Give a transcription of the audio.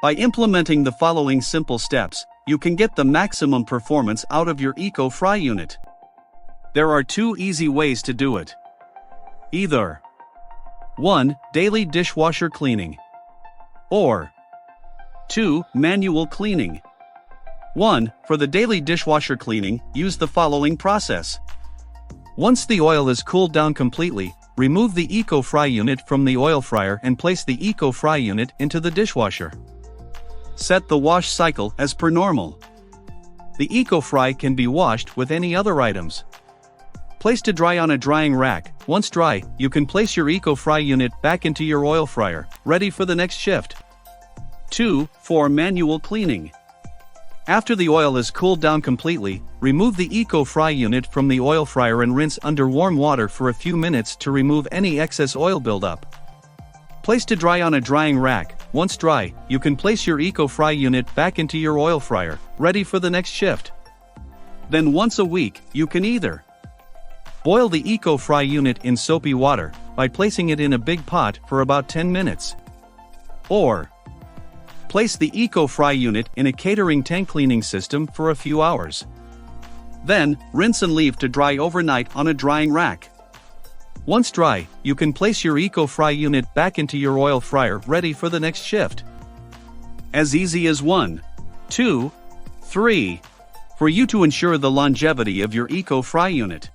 By implementing the following simple steps, you can get the maximum performance out of your EcoFry unit. There are two easy ways to do it. Either 1. Daily dishwasher cleaning, or 2. Manual cleaning. 1. For the daily dishwasher cleaning, use the following process. Once the oil is cooled down completely, remove the EcoFry unit from the oil fryer and place the EcoFry unit into the dishwasher. Set the wash cycle as per normal. The EcoFry can be washed with any other items. Place to dry on a drying rack. Once dry, you can place your EcoFry unit back into your oil fryer, ready for the next shift. 2. For manual cleaning. After the oil is cooled down completely, remove the EcoFry unit from the oil fryer and rinse under warm water for a few minutes to remove any excess oil buildup. Place to dry on a drying rack. Once dry, you can place your EcoFry unit back into your oil fryer, ready for the next shift. Then once a week, you can either boil the EcoFry unit in soapy water by placing it in a big pot for about 10 minutes, or place the EcoFry unit in a catering tank cleaning system for a few hours. Then, rinse and leave to dry overnight on a drying rack. Once dry, you can place your EcoFry unit back into your oil fryer ready for the next shift. As easy as 1, 2, 3, for you to ensure the longevity of your EcoFry unit.